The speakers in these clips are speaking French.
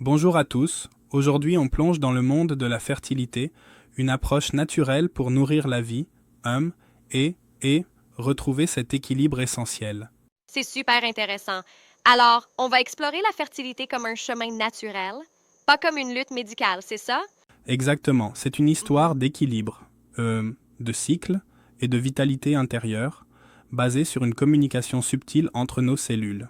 Bonjour à tous, aujourd'hui on plonge dans le monde de la fertilité, une approche naturelle pour nourrir la vie, homme, et retrouver cet équilibre essentiel. C'est super intéressant. Alors, on va explorer la fertilité comme un chemin naturel, pas comme une lutte médicale, c'est ça? Exactement, c'est une histoire Mhm. d'équilibre, de cycle et de vitalité intérieure, basée sur une communication subtile entre nos cellules.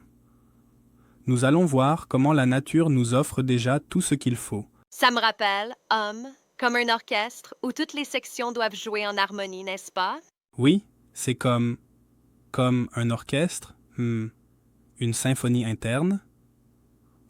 Nous allons voir comment la nature nous offre déjà tout ce qu'il faut. Ça me rappelle, homme, comme un orchestre où toutes les sections doivent jouer en harmonie, n'est-ce pas? Oui, c'est comme un orchestre, une symphonie interne.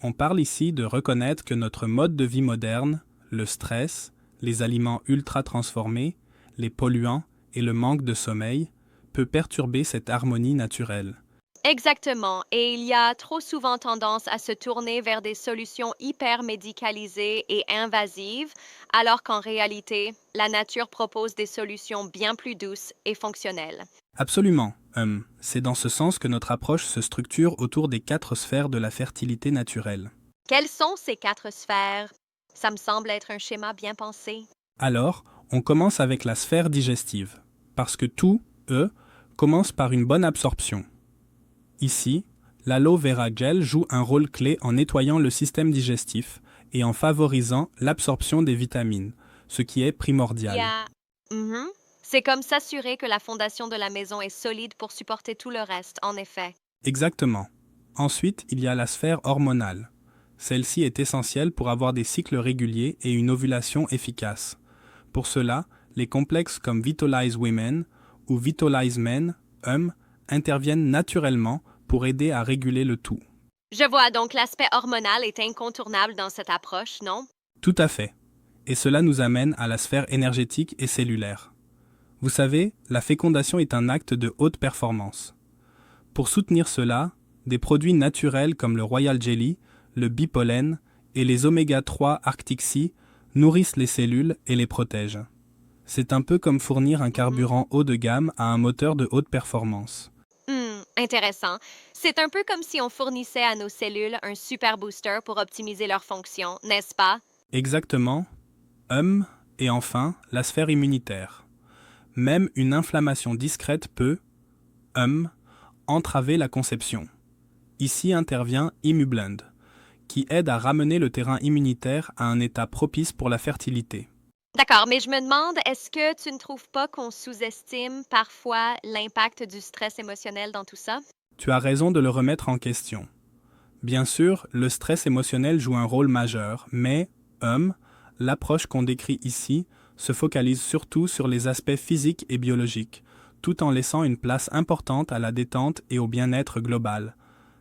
On parle ici de reconnaître que notre mode de vie moderne, le stress, les aliments ultra transformés, les polluants et le manque de sommeil, peut perturber cette harmonie naturelle. Exactement, et il y a trop souvent tendance à se tourner vers des solutions hyper médicalisées et invasives, alors qu'en réalité, la nature propose des solutions bien plus douces et fonctionnelles. Absolument. C'est dans ce sens que notre approche se structure autour des 4 sphères de la fertilité naturelle. Quelles sont ces quatre sphères? Ça me semble être un schéma bien pensé. Alors, on commence avec la sphère digestive, parce que tout, commence par une bonne absorption. Ici, l'aloe vera gel joue un rôle clé en nettoyant le système digestif et en favorisant l'absorption des vitamines, ce qui est Il y primordial. a... Mhm. C'est comme s'assurer que la fondation de la maison est solide pour supporter tout le reste, en effet. Exactement. Ensuite, il y a la sphère hormonale. Celle-ci est essentielle pour avoir des cycles réguliers et une ovulation efficace. Pour cela, les complexes comme Vitalize Women ou Vitalize Men, interviennent naturellement pour aider à réguler le tout. Je vois donc l'aspect hormonal est incontournable dans cette approche, non? Tout à fait. Et cela nous amène à la sphère énergétique et cellulaire. Vous savez, la fécondation est un acte de haute performance. Pour soutenir cela, des produits naturels comme le Royal Jelly, le bipollen et les oméga 3 Arctic Sea nourrissent les cellules et les protègent. C'est un peu comme fournir un Mhm. carburant haut de gamme à un moteur de haute performance. Intéressant. C'est un peu comme si on fournissait à nos cellules un super booster pour optimiser leur fonction, n'est-ce pas? Exactement, hum, et enfin, la sphère immunitaire. Même une inflammation discrète peut, hum, entraver la conception. Ici intervient Immublend, qui aide à ramener le terrain immunitaire à un état propice pour la fertilité. D'accord, mais je me demande, est-ce que tu ne trouves pas qu'on sous-estime parfois l'impact du stress émotionnel dans tout ça? Tu as raison de le remettre en question. Bien sûr, le stress émotionnel joue un rôle majeur, mais, l'approche qu'on décrit ici se focalise surtout sur les aspects physiques et biologiques, tout en laissant une place importante à la détente et au bien-être global.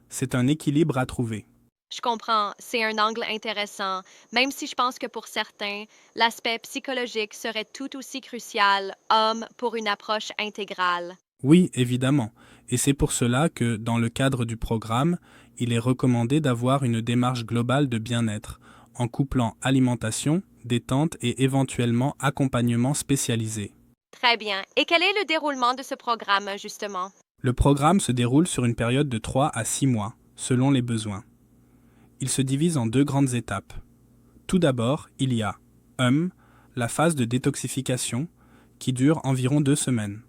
C'est un équilibre à trouver. Je comprends, c'est un angle intéressant, même si je pense que pour certains, l'aspect psychologique serait tout aussi crucial, homme, pour une approche intégrale. Oui, évidemment, et c'est pour cela que, dans le cadre du programme, il est recommandé d'avoir une démarche globale de bien-être, en couplant alimentation, détente et éventuellement accompagnement spécialisé. Très bien. Et quel est le déroulement de ce programme, justement? Le programme se déroule sur une période de 3 à 6 mois, selon les besoins. Il se divise en 2 grandes étapes. Tout d'abord, il y a la phase de détoxification, qui dure environ 2 semaines.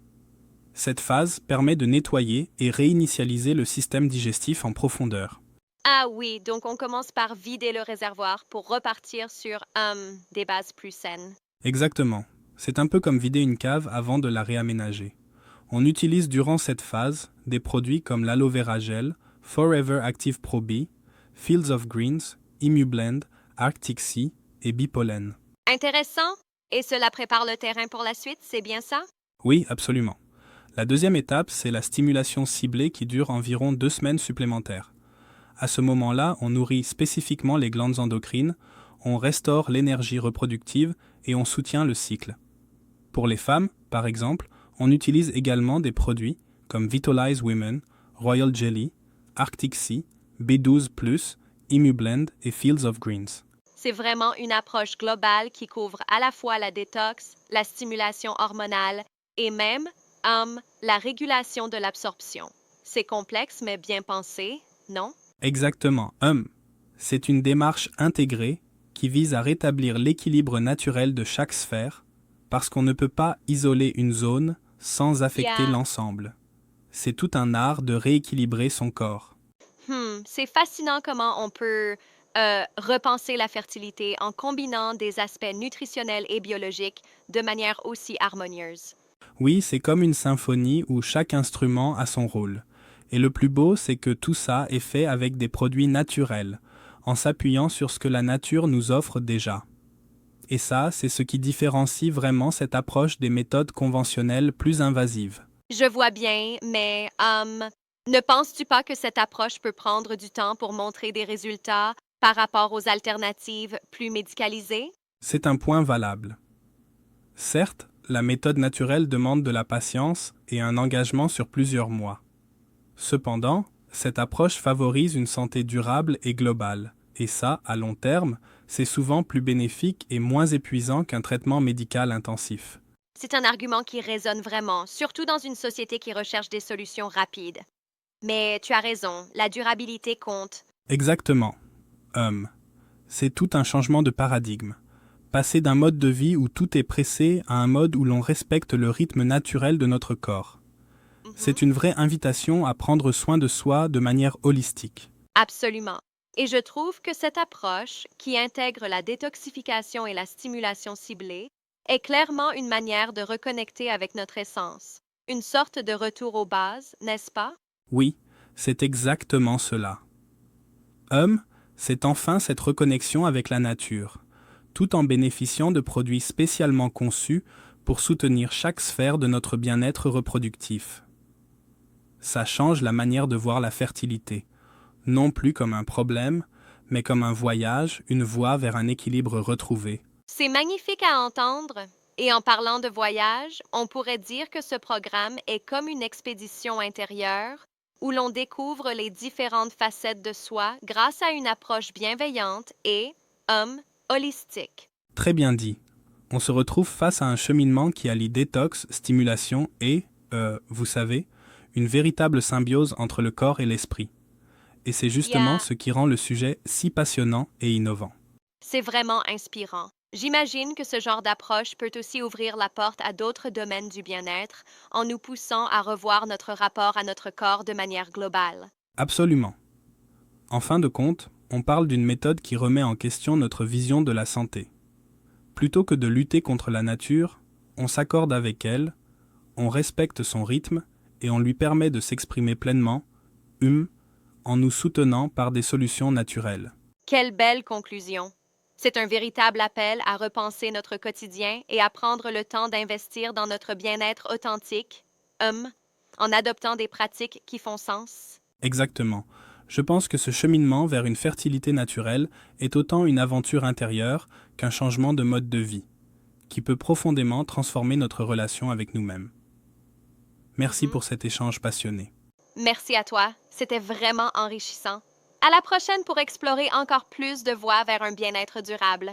Cette phase permet de nettoyer et réinitialiser le système digestif en profondeur. Ah oui, donc on commence par vider le réservoir pour repartir sur des bases plus saines. Exactement. C'est un peu comme vider une cave avant de la réaménager. On utilise durant cette phase des produits comme l'aloe vera gel, Forever Active Pro B, Fields of Greens, Immublend, Arctic Sea et Bipollen. Intéressant. Et cela prépare le terrain pour la suite, c'est bien ça? Oui, absolument. La deuxième étape, c'est la stimulation ciblée qui dure environ 2 semaines supplémentaires. À ce moment-là, on nourrit spécifiquement les glandes endocrines, on restaure l'énergie reproductive et on soutient le cycle. Pour les femmes, par exemple, on utilise également des produits comme Vitalize Women, Royal Jelly, Arctic Sea, B12+, Immublend et Fields of Greens. C'est vraiment une approche globale qui couvre à la fois la détox, la stimulation hormonale et même la régulation de l'absorption. C'est complexe mais bien pensé, non? Exactement, C'est une démarche intégrée qui vise à rétablir l'équilibre naturel de chaque sphère, parce qu'on ne peut pas isoler une zone sans affecter Yeah. l'ensemble. C'est tout un art de rééquilibrer son corps. C'est fascinant comment on peut repenser la fertilité en combinant des aspects nutritionnels et biologiques de manière aussi harmonieuse. Oui, c'est comme une symphonie où chaque instrument a son rôle. Et le plus beau, c'est que tout ça est fait avec des produits naturels, en s'appuyant sur ce que la nature nous offre déjà. Et ça, c'est ce qui différencie vraiment cette approche des méthodes conventionnelles plus invasives. Je vois bien, mais ne penses-tu pas que cette approche peut prendre du temps pour montrer des résultats par rapport aux alternatives plus médicalisées? C'est un point valable. Certes, la méthode naturelle demande de la patience et un engagement sur plusieurs mois. Cependant, cette approche favorise une santé durable et globale, et ça, à long terme, c'est souvent plus bénéfique et moins épuisant qu'un traitement médical intensif. C'est un argument qui résonne vraiment, surtout dans une société qui recherche des solutions rapides. Mais tu as raison, la durabilité compte. Exactement. C'est tout un changement de paradigme. Passer d'un mode de vie où tout est pressé à un mode où l'on respecte le rythme naturel de notre corps. Mhm. C'est une vraie invitation à prendre soin de soi de manière holistique. Absolument. Et je trouve que cette approche, qui intègre la détoxification et la stimulation ciblée, est clairement une manière de reconnecter avec notre essence. Une sorte de retour aux bases, n'est-ce pas? Oui, c'est exactement cela. C'est enfin cette reconnexion avec la nature, tout en bénéficiant de produits spécialement conçus pour soutenir chaque sphère de notre bien-être reproductif. Ça change la manière de voir la fertilité, non plus comme un problème, mais comme un voyage, une voie vers un équilibre retrouvé. C'est magnifique à entendre. Et en parlant de voyage, on pourrait dire que ce programme est comme une expédition intérieure où l'on découvre les différentes facettes de soi grâce à une approche bienveillante et, holistique. Très bien dit. On se retrouve face à un cheminement qui allie détox, stimulation et, vous savez, une véritable symbiose entre le corps et l'esprit. Et c'est justement Yeah, ce qui rend le sujet si passionnant et innovant. c'est vraiment inspirant. J'imagine que ce genre d'approche peut aussi ouvrir la porte à d'autres domaines du bien-être en nous poussant à revoir notre rapport à notre corps de manière globale. Absolument. En fin de compte, on parle d'une méthode qui remet en question notre vision de la santé. Plutôt que de lutter contre la nature, on s'accorde avec elle, on respecte son rythme et on lui permet de s'exprimer pleinement, en nous soutenant par des solutions naturelles. Quelle belle conclusion! C'est un véritable appel à repenser notre quotidien et à prendre le temps d'investir dans notre bien-être authentique, en adoptant des pratiques qui font sens. Exactement. Je pense que ce cheminement vers une fertilité naturelle est autant une aventure intérieure qu'un changement de mode de vie, qui peut profondément transformer notre relation avec nous-mêmes. Merci Mhm. pour cet échange passionné. Merci à toi, c'était vraiment enrichissant. À la prochaine pour explorer encore plus de voies vers un bien-être durable.